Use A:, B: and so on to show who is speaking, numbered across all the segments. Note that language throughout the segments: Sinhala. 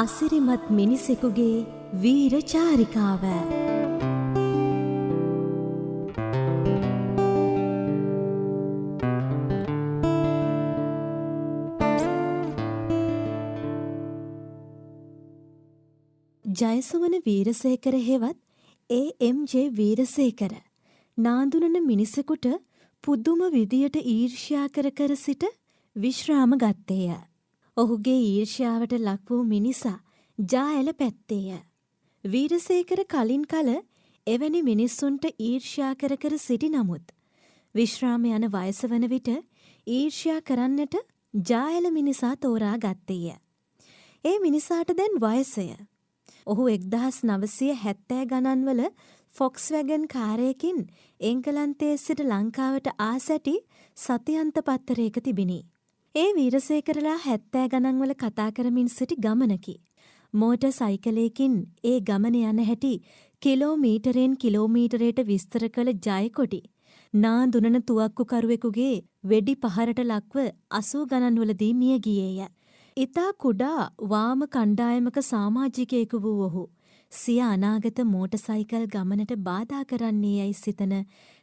A: අසිරිමත් මිනිසෙකුගේ වීර චාරිකාව. ජයසුමන වීරසේකර හෙවත් ඒ.එම්.ජේ. වීරසේකර නාඳුනන මිනිසෙකුට පුදුම විදියට ඊර්ෂ්‍යා කර සිට විශ්‍රාම ගත්තේය. ඔහුගේ ඊර්ෂ්‍යාවට ලක් වූ මිනිසා ජාඇල පැත්තේය. වීරසේකර කලින් කල එවැනි මිනිස්සුන්ට ඊර්ෂ්‍යා කර සිටි නමුත් විශ්‍රාම යන වයස වන විට ඊර්ෂ්‍යා කරන්නට ජාඇල මිනිසා තෝරා ගත්තේය. ඒ මිනිසාට දැන් වයසය. ඔහු 1970 ගණන්වල ෆොක්ස්වැගන් කාරයකින් එංගලන්තයේ සිට ලංකාවට ආසැටි සතියන්ත පත්තරයක තිබිණි. ඒ වීරසේකරලා 70 ගණන්වල කතා කරමින් සිටි ගමනකි. මෝටර් සයිකලයකින් ඒ ගමන යන හැටි කිලෝමීටරෙන් කිලෝමීටරයට විස්තර කළ ජයකොඩි නාඳුනන තුවක්කුකරුවෙකුගේ වෙඩි පහරට ලක්ව 80 ගණන්වලදී මිය ගියේය. ඉතා කුඩා වාම කණ්ඩායමක සමාජිකයෙකු වූ ඔහු සිය අනාගත මෝටර් ගමනට බාධා කරන්නේ යයි සිතන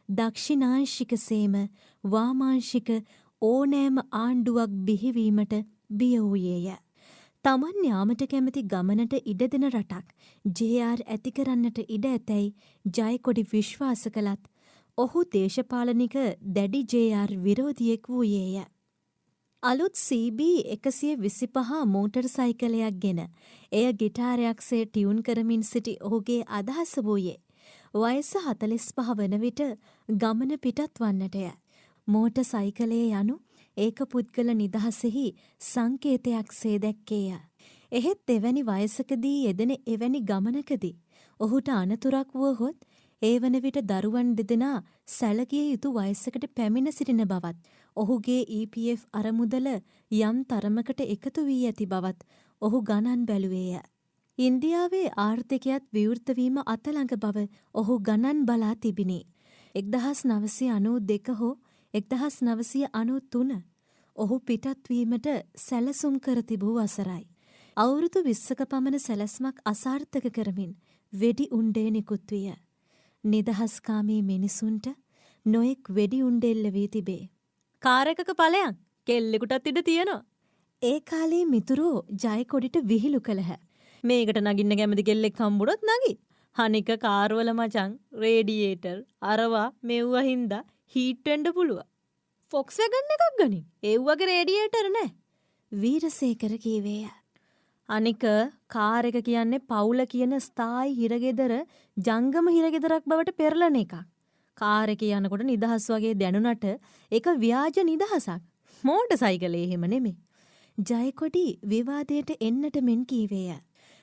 A: දක්ෂිණාංශික සේම වාමාංශික ඕනෑම ආණ්ඩුවක් බිහිවීමට බිය වූයේය. තමන් යාමට කැමති ගමනට ඉඩ දෙන රටක් ජේ.ආර්. ඇති කරන්නට ඉඩ ඇතැයි ජයකොඩි විශ්වාස කළත් ඔහු දේශපාලනික දැඩි ජේ.ආර්. විරෝධියෙක් වූයේය. අලුත් CB125 මෝටර් සයිකලයක් ගෙන එය ගිටාරයක්සේ ටියුන් කරමින් සිටි ඔහුගේ අදහස වූයේ වයස 45 වන විට ගමන පිටත් වන්නටය. මෝටර් සයිකලයේ යනු ඒක පුද්ගල නිදහසෙහි සංකේතයක් සේ දැක්කේය. එහෙත් එවැනි වයසකදී යෙදෙන එවැනි ගමනකදී ඔහුට අනතුරක් වුවහොත් ඒ වන විට දරුවන් දෙදෙනා සැලකිය යුතු වයසකට පැමිණ සිටින බවත් ඔහුගේ EPF අරමුදල යම් තරමකට එකතු වී ඇති බවත් ඔහු ගණන් බැලුවේය. ඉන්දියාවේ ආර්ථිකයත් විවෘත වීම අතළඟ බව ඔහු ගණන් බලා තිබිණි. 1992 හෝ 1993 ඔහු පිටත් වීමට සැලසුම් කර තිබූ වසරයි. අවුරුදු 20ක පමණ සැලැස්මක් අසාර්ථක කරමින් වෙඩි උණ්ඩේ නිකුත් විය. නිදහස්කාමී මිනිසුන්ට නොයෙක් වෙඩි උණ්ඩෙල්ල වී තිබේ. කාර් එකක ඵලයන් කෙල්ලෙකුටත් ඉඩ තියෙනවා. ඒ කාලේ මිතුරෝ ජයකොඩිට විහිළු කළහ. මේකට නගින්න කැමති කෙල්ලෙක් හම්බුනොත් නගි. අනික කාර්වල මචං රේඩියේටර් අරවා මෙව්වා හින්දා හීට් වෙන්න පුළුවන්. ෆොක්ස්වැගන් එකක් ගනින්. ඒ වගේ රේඩියේටර් නෑ. වීරසේකර කීවේය. අනික කාර් එක කියන්නේ පවුල කියන ස්ථායි හිරගෙදර ජංගම හිරගෙදරක් බවට පෙරලන එකක්. කාර් එක යනකොට නිදහස් වගේ දැනුණට ඒක ව්‍යාජ නිදහසක්. මෝටර් සයිකලේ එහෙම නෙමෙයි. ජයකොඩි විවාදයට එන්නට මෙන් කීවේය.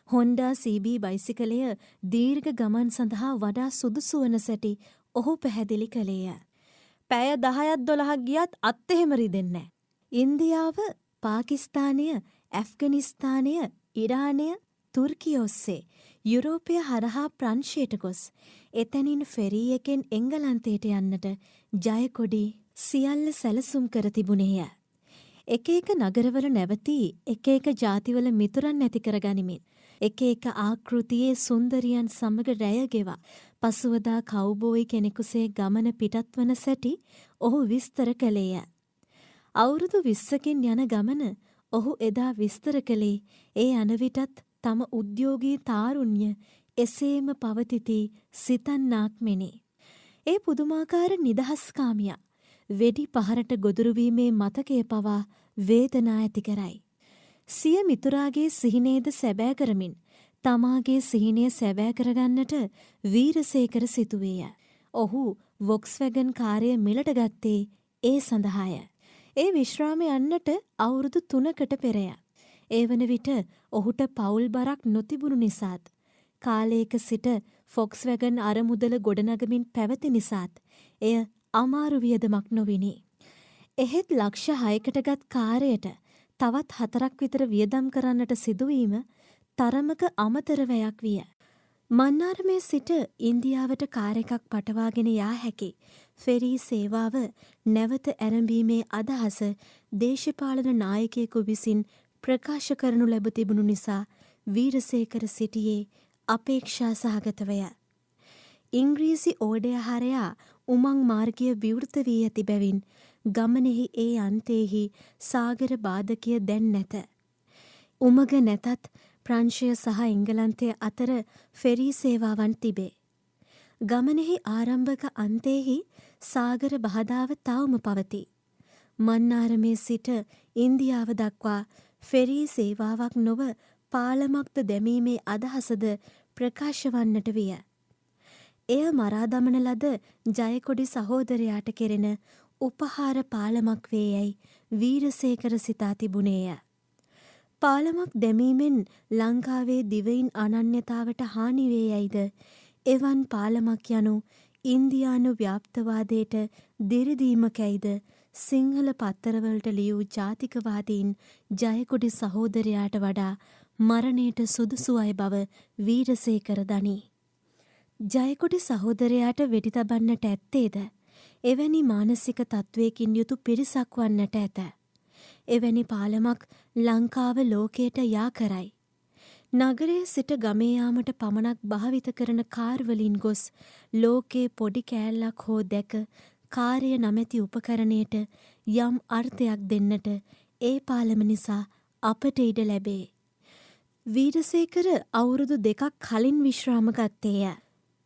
A: හොන්ඩා CB බයිසිකලය දීර්ඝ ගමන් සඳහා වඩා සුදුසු වන සැටි ඔහු පැහැදිලි කළේය. පැය 10ක් 12ක් ගියත් අත් එහෙම රිදෙන්නේ නැහැ. ඉන්දියාව, පාකිස්තානය, ඇෆ්ගනිස්තානය, ඉරානය, තුර්කිය ඔස්සේ යුරෝපය හරහා ප්‍රංශයට ගොස් එතැනින් ෆෙරී එකෙන් එංගලන්තයට යන්නට ජයකොඩි සියල්ල සැලසුම් කර තිබුණේය. එක එක නගරවල නැවතී එක එක ජාතිවල මිතුරන් ඇති කරගනිමින් එක එක ආකෘතියේ සුන්දරියන් සමග රැය ගෙවා පසුවදා කවුබෝයි කෙනෙකුසේ ගමන පිටත් වන සැටි ඔහු විස්තර කළේය. අවුරුදු 20කින් යන ගමන ඔහු එදා විස්තර කළේ ඒ යන විටත් තම උද්‍යෝගී තාරුණ්‍ය එසේම පවතිති සිතන්නාක් මෙනි. ඒ පුදුමාකාර නිදහස්කාමියා වෙඩි පහරට ගොදුරුවීමේ මතකය පවා වේදනා ඇති කරයි. සිය මිතුරාගේ සිහිනේද සැබෑ කරමින් තමාගේ සිහිනය සැබෑ කරගන්නට වීරසේකර සිතුවේය. ඔහු වොක්ස්වැගන් කාරය මිලට ගත්තේ ඒ සඳහාය. ඒ විශ්‍රාම යන්නට අවුරුදු 3කට පෙරය. ඒ වන විට ඔහුට පවුල් බරක් නොතිබුණු නිසාත් කාලයක සිට ෆොක්ස්වැගන් අරමුදල ගොඩනගමින් පැවති නිසාත් එය අමාරු වියදමක් නොවිනි. එහෙත් ලක්ෂ 6කට ගත් කාර්යයට තවත් 4ක් විතර වියදම් කරන්නට සිදුවීම තරමක අමතර වැයක් විය. මන්නාරමේ සිට ඉන්දියාවට කාර් එකක් පටවාගෙන යා හැකි ෆෙරී සේවාව නැවත ඇරඹීමේ අදහස දේශපාලන නායකයෙකු විසින් ප්‍රකාශ කරනු ලැබ තිබුණු නිසා වීරසේකර සිටියේ අපේක්ෂා සහගතවය. ඉංග්‍රීසි ඕඩයහරයා උමං මාර්ගය විවෘත වී ඇති බැවින් ගමනෙහි ඒ අන්තයෙහි සාගර බාධකය දැන් නැත. උමග නැතත් ප්‍රංශය සහ එංගලන්තය අතර ෆෙරී සේවාවන් තිබේ. ගමනෙහි ආරම්භක අන්තයෙහි සාගර බහදාව තවම පවති. මන්නාරමේ සිට ඉන්දියාව දක්වා ෆෙරී සේවාවක් නොව පාලමක්ද දැමීමේ අදහසද ප්‍රකාශ වන්නට විය. එය මරා දමන ලද ජයකොඩි සහෝදරයාට කෙරෙන උපහාර පාලමක් වේ යැයි වීරසේකර සිතා තිබුණේය. පාලමක් දැමීමෙන් ලංකාවේ දිවයින් අනන්‍යතාවට හානි වේ යැයිද එවන් පාලමක් යනු ඉන්දියානු ව්‍යාප්තවාදයට දිරිදීමකැයිද සිංහල පත්තරවලට ලියූ ජාතිකවාදීන් ජයකොඩි සහෝදරයාට වඩා මරණයට සුදුසු අය බව වීරසේකර දනී. ජයකොඩි සහෝදරයාට වෙඩි තබන්නට ඇත්තේද එවැනි මානසික තත්ත්වයකින් යුතු පිරිසක් වන්නට ඇත. එවැනි පාලමක් ලංකාව ලෝකයට යා කරයි. නගරයේ සිට ගමේ යාමට පමණක් භාවිත කරන කාර්වලින් ගොස් ලෝකේ පොඩි කෑල්ලක් හෝ දැක කාර්ය නමැති උපකරණයට යම් අර්ථයක් දෙන්නට ඒ පාලම නිසා අපට ඉඩ ලැබේ. වීරසේකර අවුරුදු 2ක් කලින් විශ්‍රාම ගත්තේය.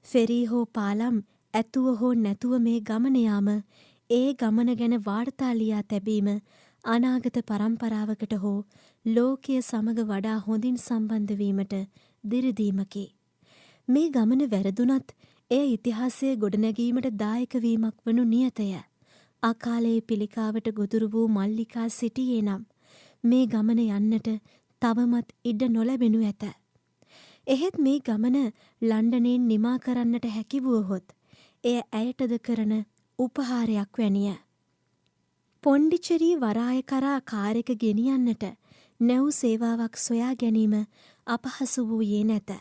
A: ෆෙරී හෝ පාලම් ඇතුව හෝ නැතුව මේ ගමන යාම ඒ ගමන ගැන වාර්තා ලියා තැබීම අනාගත පරම්පරාවකට හෝ ලෝකය සමග වඩා හොඳින් සම්බන්ධ වීමට දිරිදීමකි. මේ ගමන වැරදුනත් එය ඉතිහාසයේ ගොඩනැගීමට දායක වීමක් වනු නියතය. අකාලයේ පිළිකාවට ගොදුරු වූ මල්ලිකා සිටියේ නම් මේ ගමන යන්නට තවමත් ඉඩ නොලැබෙනු ඇත. එහෙත් මේ ගමන ලන්ඩනයෙන් නිමා කරන්නට හැකි වුවහොත් එය ඇයටද කරන උපහාරයක් වැනිය. පොන්ඩිචෙරි වරාය කරා කාර් එක ගෙනියන්නට නැව් සේවාවක් සොයා ගැනීම අපහසු වූයේ නැත.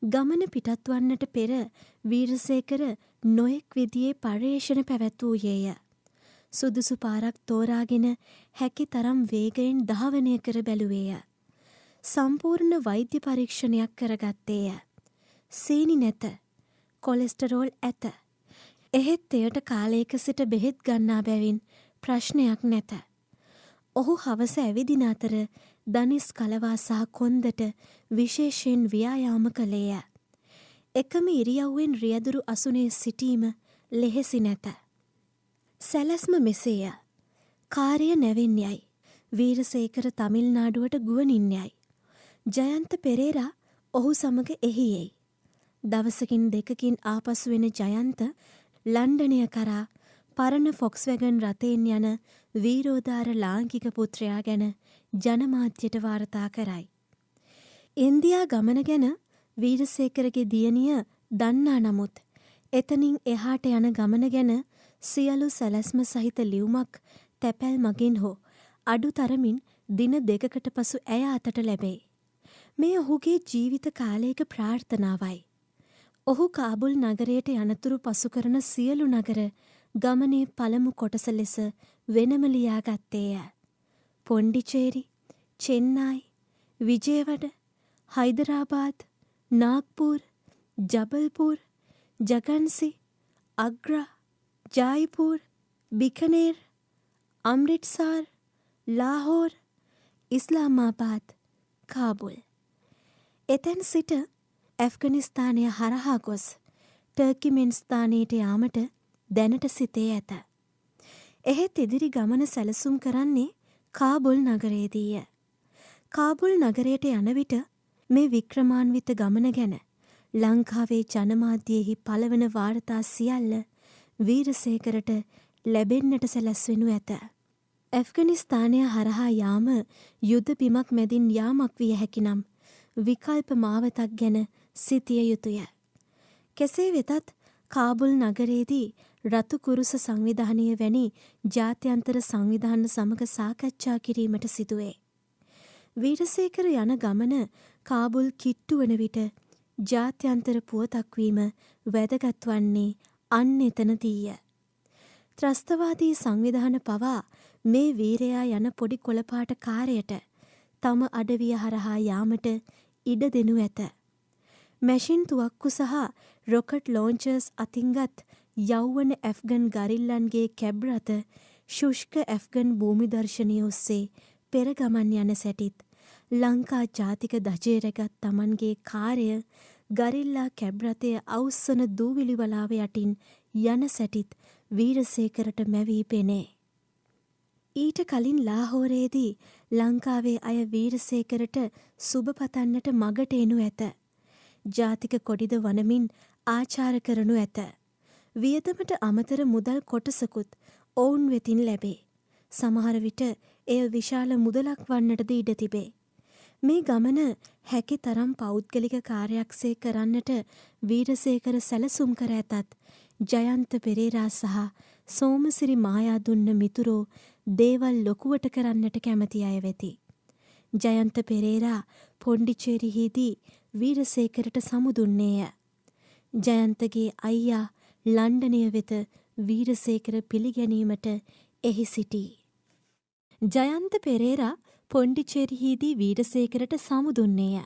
A: ගමන පිටත් වන්නට පෙර වීරසේකර නොයෙක් විදියේ පර්යේෂණ පැවැත්වූයේය. සුදුසු පාරක් තෝරාගෙන හැකි තරම් වේගයෙන් ධාවනය කර බැලුවේය. සම්පූර්ණ වෛද්‍ය පරීක්ෂණයක් කරගත්තේය. සීනි නැත. කොලෙස්ටරෝල් ඇත. එහෙත් එයට කාලයක සිට බෙහෙත් ගන්නා බැවින් ප්‍රශ්නයක් නැත. ඔහු හවස ඇවිදින අතර දනිස් කලවා සහ කොන්දට විශේෂයෙන් ව්‍යායාම කළේය. එකම ඉරියව්වෙන් රියදුරු අසුනේ සිටීම ලෙහෙසි නැත. සැලැස්ම මෙසේය. කාර්ය නැවෙන් යයි. වීරසේකර තමිල්නාඩුවට ගුවනින් යයි. ජයන්ත පෙරේරා ඔහු සමග එහි එයි. දවසකින් දෙකකින් ආපසු වෙන ජයන්ත ලන්ඩනය කරා පරණ ෆොක්ස්වැගන් රථයෙන් යන වීරෝදාර ලාංකික පුත්‍රයා ගැන ජනමාධ්‍යට වාර්තා කරයි. ඉන්දියා ගමන ගැන වීරසේකරගේ දියණිය දන්නා නමුත් එතනින් එහාට යන ගමන ගැන සියලු සැලැස්ම සහිත ලියුමක් තැපැල් මගින් හෝ අඩු තරමින් දින 2කට පසු ඇය අතට ලැබේ. මේ ඔහුගේ ජීවිත කාලයක ප්‍රාර්ථනාවයි. ඔහු කාබුල් නගරයට යනතුරු පසු කරන සියලු නගර ගමනේ පළමු කොටස ලෙස වෙනම ලියා ගත්තේය. පොන්ඩිචේරි, චෙන්නයි, විජයවඩ, හයිදරාබාද්, නාග්පුර්, ජබල්පුර්, ජගන්සි, අග්‍රා, ජායිපුර්, බිකනේර්, අම්රිට්සාර්, ලාහෝර්, ඉස්ලාමාබාද්, කාබුල්. එතැන් සිට ඇෆ්ගනිස්තානය හරහා ගොස් ටර්කිමෙන්ස්ථානයට යාමට දැනට සිතේ ඇත. එහෙත් ඉදිරි ගමන සැලසුම් කරන්නේ කාබුල් නගරයේදීය. කාබුල් නගරයට යන විට මේ වික්‍රමාන්විත ගමන ගැන ලංකාවේ ජනමාධ්‍යයෙහි පළවන වාර්තා සියල්ල වීරසේකරට ලැබෙන්නට සැලැස්වෙනු ඇත. ඇෆ්ගනිස්තානය හරහා යාම යුද බිමක් මැදින් යාමක් විය හැකිනම් විකල්ප මාවතක් ගැන සිතිය යුතුය. කෙසේ වෙතත් කාබුල් නගරයේදී රතු කුරුස සංවිධානය වැනි ජාත්‍යන්තර සංවිධාන සමග සාකච්ඡා කිරීමට සිදුවේ. වීරසේකර යන ගමන කාබුල් කිට්ටු වන විට ජාත්‍යන්තර පුවතක් වීම වැදගත් වන්නේ අන්න එතනදීය. ත්‍රස්තවාදී සංවිධාන පවා මේ වීරයා යන පොඩි කොළපාට කාරයට තම අඩවිය හරහා යාමට ඉඩ දෙනු ඇත. මැෂින් තුවක්කු සහ රොකට් ලෝන්චර්ස් අතින්ගත් යෞවන ඇෆ්ගන් ගරිල්ලන්ගේ කැබ් රථ ශුෂ්ක ඇෆ්ගන් භූමි දර්ශනය ඔස්සේ පෙරගමන් යන සැටිත් ලංකා ජාතික දජය රැගත් තමන්ගේ කාරය ගරිල්ලා කැබ් රථය අවුස්සන දූවිලි වලාව යටින් යන සැටිත් වීරසේකරට මැවී පෙනේ. ඊට කලින් ලාහෝරයේදී ලංකාවේ අය වීරසේකරට සුබ පතන්නට මගට එනු ඇත. ජාතික කොඩිද වනමින් ආචාර කරනු ඇත. වියදමට අමතර මුදල් කොටසකුත් ඔවුන් වෙතින් ලැබේ. සමහර විට එය විශාල මුදලක් වන්නටද ඉඩ තිබේ. මේ ගමන හැකි තරම් පෞද්ගලික කාර්යක්සේ කරන්නට වීරසේකර සැලසුම් කර ඇතත් ජයන්ත පෙරේරා සහ සෝමසිරි මායාදුන්න මිතුරෝ දේවල් ලොකුවට කරන්නට කැමති අය වෙති. ජයන්ත පෙරේරා පොන්ඩිචේරිහිදී වීරසේකරට සමුදුන්නේය. ජයන්තගේ අයියා ලන්ඩනය වෙත වීරසේකර පිළිගැනීමට එහි සිටී. ජයන්ත පෙරේරා පොන්ඩිචේරිහිදී වීරසේකරට සමුදුන්නේය.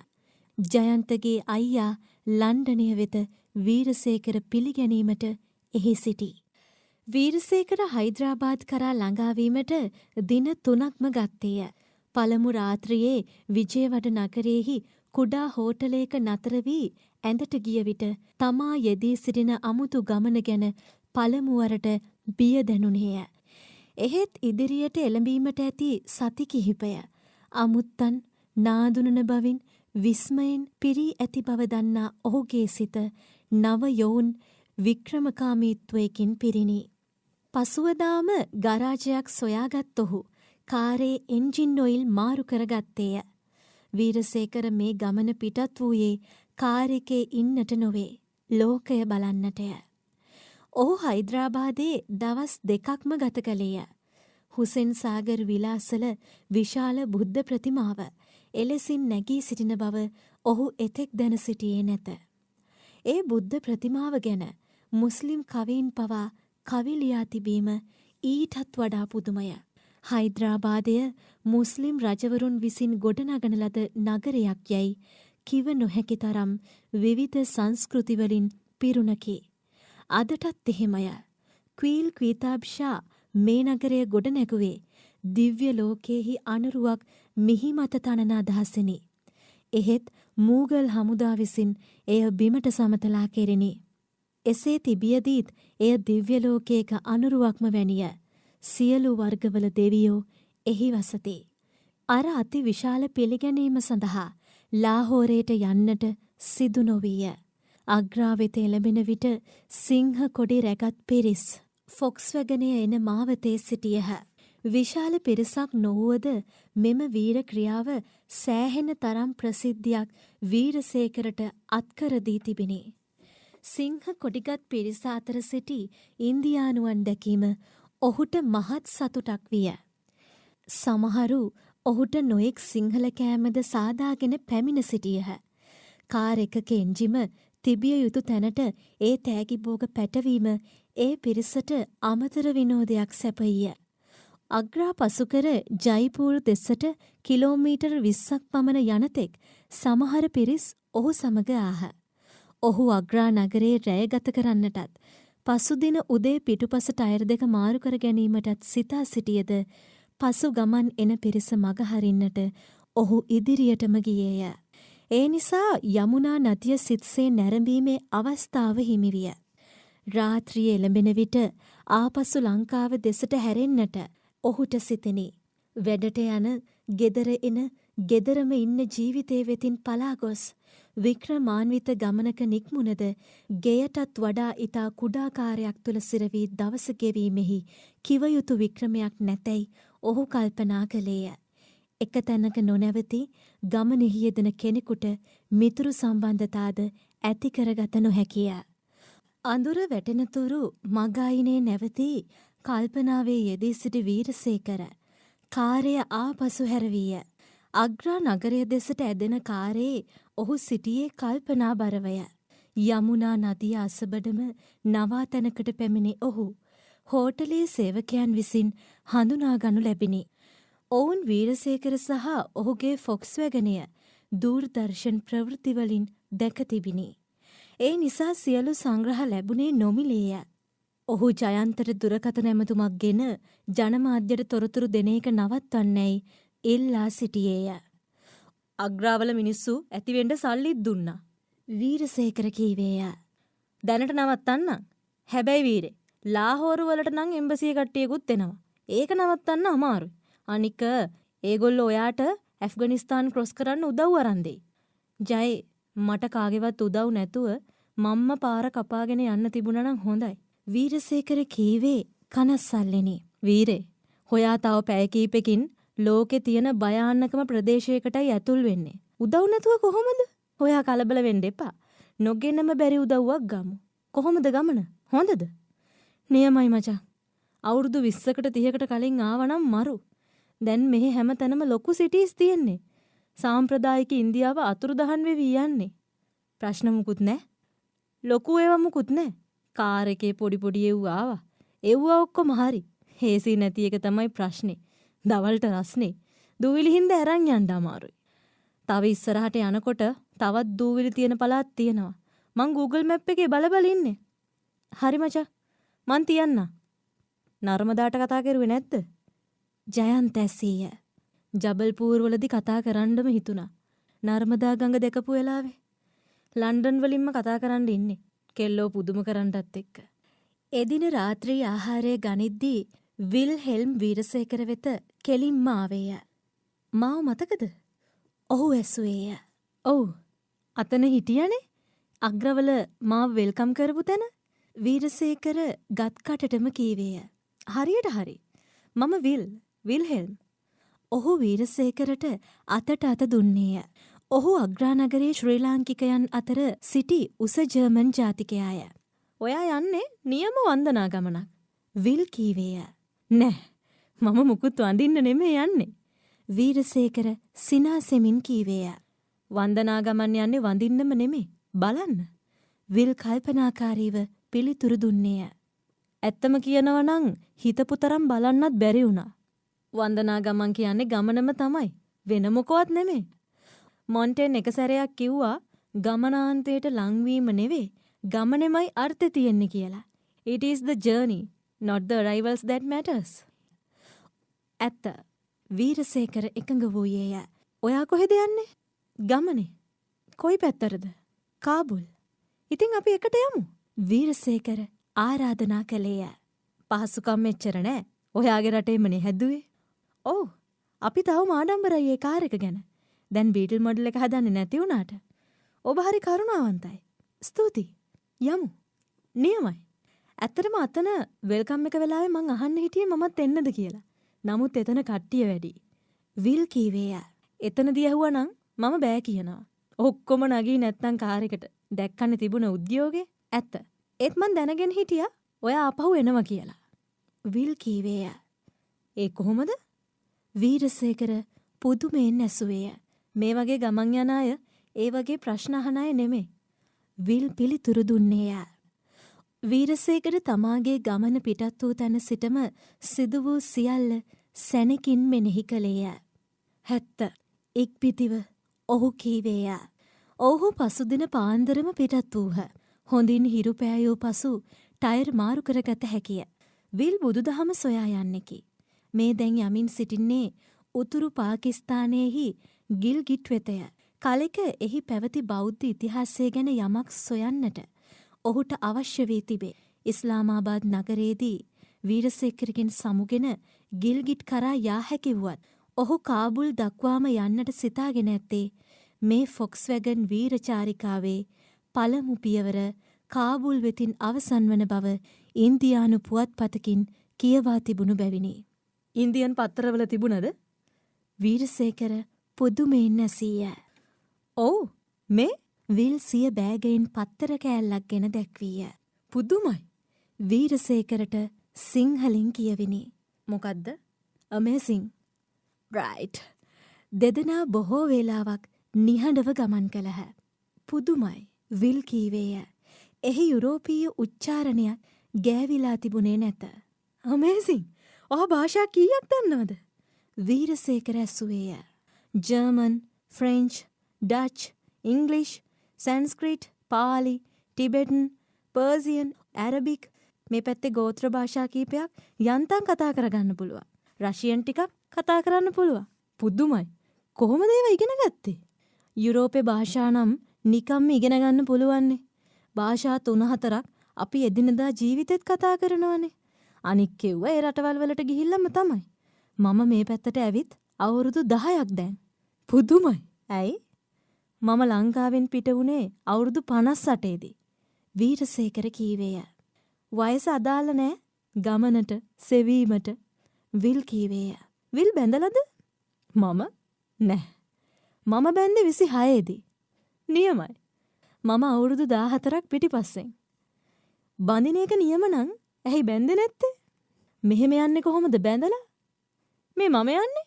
A: ජයන්තගේ අයියා ලන්ඩනය වෙත වීරසේකර පිළිගැනීමට එහි සිටී. වීරසේකර හයිද්‍රාබාද් කරා ළඟාවීමට දින 3ක්ම ගත්තේය. පළමු රාත්‍රියේ විජයවඩ නගරයේහි කුඩා හෝටලයක නතර වී ඇඳට ගිය විට තමා යෙදී සිටින අමුතු ගමන ගැන පළමුවරට බිය දැනුනේය. එහෙත් ඉදිරියට එළඹීමට ඇති සති කිහිපය අමුත්තන් නාදුනන බවින් විස්මයෙන් පිරී ඇති බව දන්නා ඔහුගේ සිත නව යොවුන් වික්‍රමකාමීත්වයකින් පිරිණි. පසුවදාම ගරාජයක් සොයාගත් ඔහු කාරේ එන්ජින් ඔයිල් මාරු කරගත්තේය. වීරසේකර මේ ගමන පිටත් වූයේ කාර් එකේ ඉන්නට නොවේ, ලෝකය බලන්නටය. ඔහු හයිද්‍රාබාදේ දවස් 2ක්ම ගත කළේය. හුසෙන් සාගර් විලාසල විශාල බුද්ධ ප්‍රතිමාව එලෙසින් නැගී සිටින බව ඔහු එතෙක් දැන සිටියේ නැත. ඒ බුද්ධ ප්‍රතිමාව ගැන මුස්ලිම් කවීන් පවා කවි ලියා තිබීම ඊටත් වඩා පුදුමය. හයිද්‍රාබාදය මුස්ලිම් රජවරුන් විසින් ගොඩනගන ලද නගරයක් යැයි කිව නොහැකි තරම් විවිධ සංස්කෘතිවලින් පිරුණකි. අදටත් එහෙමය. ක්වීල් ක්වීතාබ් ෂා මේ නගරය ගොඩනැගුවේ දිව්‍ය ලෝකයෙහි අනුරුවක් මිහිමත තනන අදහසිනි. එහෙත් මූගල් හමුදා විසින් එය බිමට සමතලා කෙරිනි. එසේ තිබියදීත් එය දිව්‍ය ලෝකයක අනුරුවක්ම වැනිය. සියලු වර්ගවල දෙවියෝ එහි වසති. අර අති විශාල පිළිගැනීම සඳහා ලාහෝරයට යන්නට සිදු නොවීය. අග්‍රා වෙත එළඹෙන විට සිංහ කොඩි රැගත් පිරිස් ෆොක්ස්වැගනය එන මාවතේ සිටියහ. විශාල පිරිසක් නොවුවද මෙම වීර ක්‍රියාව සෑහෙන තරම් ප්‍රසිද්ධියක් වීරසේකරට අත්කර දී තිබිණි. සිංහ කොඩිගත් පිරිස අතර සිටි ඉන්දියානුවන් දැකීම ඔහුට මහත් සතුටක් විය. සමහරු ඔහුට නොයෙක් සිංහල කෑමද සාදාගෙන පැමිණ සිටියහ. කාර් එකක එන්ජිම තිබිය යුතු තැනට ඒ තෑගිබෝග පැටවීම ඒ පිරිසට අමතර විනෝදයක් සැපයිය. අග්‍රා පසුකර ජයිපූර් දෙසට කිලෝමීටර් 20ක් පමණ යනතෙක් සමහර පිරිස් ඔහු සමග ආහ. ඔහු අග්‍රා නගරයේ රැය ගත කරන්නටත් පසුදින උදේ පිටුපස ටයර් දෙක මාරු කර ගැනීමටත් සිතා සිටියද පසු ගමන් එන පිරිස මග හරින්නට ඔහු ඉදිරියටම ගියේය. ඒ නිසා යමුනා නදිය සිත්සේ නැරඹීමේ අවස්ථාව හිමිවිය. රාත්‍රියේ එළඹෙන විට ආපසු ලංකාව දෙසට හැරෙන්නට ඔහුට සිතිනි. වැඩට යන, ගෙදර එන, ගෙදරම ඉන්න ජීවිතේ වෙතින් පලා ගොස් වික්‍රමාන්විත ගමනක නික්මුණද ගෙයටත් වඩා ඊතා කුඩාකාරයක් තුල සිරවී දවස ගෙවීමෙහි කිව යුතු වික්‍රමයක් නැතැයි ඔහු කල්පනා කළේය. එක තැනක නොනැවති ගමනෙහි යෙදෙන කෙනෙකුට මිතුරු සම්බන්ධතාද ඇති කරගත නොහැකිය. අඳුර වැටෙනතුරු මගායිනේ නැවතී කල්පනාවේ යෙදී සිටි වීරසේකර කාර්ය ආපසු හැරවීය. අග්‍රා නගරය දෙසට ඇදෙන කාරේ ඔහු සිටියේ කල්පනා බරවය. යමුනා නදිය අසබඩම නවාතැනකට පැමිණි ඔහු හෝටලයේ සේවකයන් විසින් හඳුනාගනු ලැබිණි. ඔවුන් වීරසේකර සහ ඔහුගේ ෆොක්ස්වැගනය දූර්දර්ශන් ප්‍රවෘත්තිවලින් දැක තිබිණි. ඒ නිසා සියලු සංග්‍රහ ලැබුණේ නොමිලේය. ඔහු ජයන්තට දුරකථන ඇමතුමක් ගෙන ජනමාධ්‍යයට තොරතුරු දෙන එක නවත්වන්නැයි ඉල්ලා සිටියේය. අග්‍රාවල මිනිස්සු ඇතිවෙන්ඩ සල්ලිත් දුන්නා. වීරසේකර කීවේය. දැනට නවත්තන්න. හැබැයි වීරේ ලාහෝරුවලට නම් එම්බසිය කට්ටියකුත් දෙනවා. ඒක නවත්තන්න අමාරුයි. අනික ඒගොල්ලෝ ඔයාට ඇෆ්ගනිස්තාන් ක්‍රොස් කරන්න උදව් අරන් දෙයි. ජය මට කාගේවත් උදව් නැතුව මම්ම පාර කපාගෙන යන්න තිබුණා නම් හොඳයි. වීරසේකර කීවේ කනස්සල්ලෙනි. වීරේ හොයා තව පැය කීපෙකින් ලෝකේ තියෙන භයානකම ප්‍රදේශයකටයි ඇතුල් වෙන්නේ. උදව් නැතුව කොහොමද? හොයා කලබල වෙන්න එපා. නොගෙනම බැරි උදව්වක් ගමු. කොහොමද ගමන? හොඳද? නියමයි මචං. අවුරුදු 20කට 30කට කලින් ආවනම් මරු. දැන් මෙහි හැම තැනම ලොකු සිටිස් තියෙන්නේ. සාම්ප්‍රදායික ඉන්දියාව අතුරුදහන් වෙවි යන්නේ. ප්‍රශ්න මුකුත් නැහැ. ලොකු ඒවා මුකුත් නැහැ. කාර් එකේ පොඩි පොඩි එව්වා ආවා. එව්වා ඔක්කොම හරි. හේසි නැති එක තමයි ප්‍රශ්නේ. දවල්ට රස්නේ. දූවිලි හින්දා අරන් යන්න අමාරුයි. තව ඉස්සරහට යනකොට තවත් දූවිලි තියෙන පළාත් තියෙනවා. මං Google Map එකේ බල ඉන්නේ. හරි මචං. මං තියන්න. නර්මදාට කතා කරුවේ නැද්ද? ජයන්ත ඇසීය. ජබල්පූර් වලදී කතා කරන්නම හිතුණා. නර්මදා ගඟ දැකපු වෙලාවේ. ලන්ඩන් වලින්ම කතා කරන්න ඉන්නේ. කෙල්ලෝ පුදුම කරන්නටත් එක්ක. එදින රාත්‍රී ආහාරය ගනිද්දී විල්හෙල්ම් වීරසේකර වෙත කෙලින්ම ආවේය. මාව මතකද? ඔහු ඇසුවේය. ඔව්. අතන හිටියනේ. අග්‍රවල මාව වෙල්කම් කරපු තැන. වීරසේකර ගත් කටටම කීවේය. හරියට හරි. මම විල්හෙල්ම්. ඔහු වීරසේකරට අතට අත දුන්නේය. ඔහු අග්‍රානගරයේ ශ්‍රී ලාංකිකයන් අතර සිටි උස ජර්මන් ජාතිකයාය. ඔයා යන්නේ නියම වන්දනා ගමනක්. විල් කීවේය. නෑ මම මුකුත් වඳින්න නෙමේ යන්නේ. වීරසේකර සිනාසෙමින් කීවේය. වන්දනා ගමන් යන්නේ වඳින්නම නෙමේ බලන්න. විල් කල්පනාකාරීව පිළිතුරු දුන්නේය. ඇත්තම කියනවා නම් හිතපු තරම් බලන්නත් බැරි වුණා. වන්දනා ගමන් කියන්නේ ගමනම තමයි. වෙන මොකවත් නෙමේ. මොන්ටෙන් එක සැරයක් කිව්වා ගමනාන්තයට ලංවීම නෙවේ ගමනෙමයි අර්ථය තියෙන්නේ කියලා. It is the journey, not the arrivals that matters. ඇත්ත. වීරසේකර එකඟ වූයේය. ඔයා කොහෙද යන්නේ? ගමනේ. කොයි පැත්තටද? කාබුල්. ඉතින් අපි එකට යමු. වීරසේකර ආරාධනා කළේය. පහසුකම් මෙච්චර නෑ. ඔයාගේ රටේමනේ හැදුවේ. ඔව්. අපි තවම ආඩම්බරයි ඒ කාර් එක ගැන. දැන් බීටල් මොඩල් එක හදන්නේ නැති වුණාට. ඔබ හරි කරුණාවන්තයි. ස්තුතියි. යමු. නියමයි. ඇත්තටම අතන වෙල්කම් එක වෙලාවේ මං අහන්න හිටියේ මමත් එන්නද කියලා. නමුත් එතන කට්ටිය වැඩි. විල් කීවේය. එතනදී ඇහුවා නම් මම බෑ කියනවා. ඔක්කොම නගී නැත්තම් කාර් එකට. දැක්කන්නේ තිබුණ උද්‍යෝගේ. ඇත්ත. ඒත් මං දැනගෙන හිටියා ඔයා ආපහු එනවා කියලා. විල් කීවේය. ඒ කොහොමද? වීරසේකර පුදුමයෙන් ඇසුවේය. මේ වගේ ගමන් යන අය ඒ වගේ ප්‍රශ්න අහන අය නෙමෙයි. විල් පිළිතුරු දුන්නේය. වීරසේකර තමාගේ ගමන පිටත් වූ තැන සිටම සිදු වූ සියල්ල සැනකින් මෙනෙහි කළේය. හැත්ත ඉක්පිතිව ඔහු කීවේය. ඔහු පසුදින පාන්දරම පිටත් වූහ. හොඳින් හිරු පෑයූ පසු ටයර් මාරු කරගත හැකිය. විල් බුදුදහම සොයා යන්නෙකි. මේ දැන් යමින් සිටින්නේ උතුරු පාකිස්තානයෙහි ගිල්ගිට් වෙතය. කලෙක එහි පැවති බෞද්ධ ඉතිහාසය ගැන යමක් සොයන්නට ඔහුට අවශ්‍ය වී තිබේ. ඉස්ලාමාබාද් නගරයේදී වීරසේකරගෙන් සමුගෙන ගිල්ගිට් කරා යා හැකිවුවත් ඔහු කාබුල් දක්වාම යන්නට සිතාගෙන ඇත්තේ මේ ෆොක්ස්වැගන් වීරචාරිකාවේ පළමු පියවර කාබුල් වෙතින් අවසන් වන බව ඉන්දියානු පුවත්පතකින් කියවා තිබුණු බැවිනි. ඉන්දියන් පත්තරවල තිබුණද? වීරසේකර පුදුමයෙන් ඇසීය. ඔව් මේ විල් සිය බෑගයෙන් පත්තර කෑල්ලක් ගෙන දැක්වීය. පුදුමයි. වීරසේකරට සිංහලෙන් කියවිනි. මොකද්ද? amazing. right. දෙදෙනා බොහෝ වේලාවක් නිහඬව ගමන් කළහ. පුදුමයි. විල් කීවේය. එහි යුරෝපීය උච්චාරණයක් ගෑවිලා තිබුණේ නැත. amazing. ඔහා භාෂා කීයක් දන්නවද? වීරසේකර ඇසුවේය. German, French, Dutch, English, Sanskrit, Pali, Tibetan, Persian, Arabic මේ පැත්තේ ගෝත්‍ර භාෂා කීපයක් යන්තම් කතා කරගන්න පුළුවන්. රෂියන් ටිකක් කතා කරන්න පුළුවන්. පුදුමයි. කොහොමද ඒවා ඉගෙන ගත්තේ? යුරෝපේ භාෂා නම් නිකම්ම ඉගෙන ගන්න පුළුවන්නේ. භාෂා 3-4ක් අපි එදිනදා ජීවිතෙත් කතා කරනවානේ. අනික් කෙව්වා ඒ රටවල් වලට ගිහිල්ලාම තමයි. මම මේ පැත්තට ඇවිත් අවුරුදු 10ක් දැන්. පුදුමයි. ඇයි? මම ලංකාවෙන් පිට වුණේ අවුරුදු 58 දී. වීරසේකර කීවේය. වයස අදාළ නෑ ගමනට, සෙවීමට. විල් කීවේය. විල් බැඳලාද? මම නෑ. මම බැන්දේ 26 දී. නියමයි. මම අවුරුදු 14ක් පිටිපස්සෙන්. බඳින එක නියම නම් ඇයි බැන්දේ නැත්තේ? මෙහෙම යන්නේ කොහොමද බැඳලා? මේ මම යන්නේ?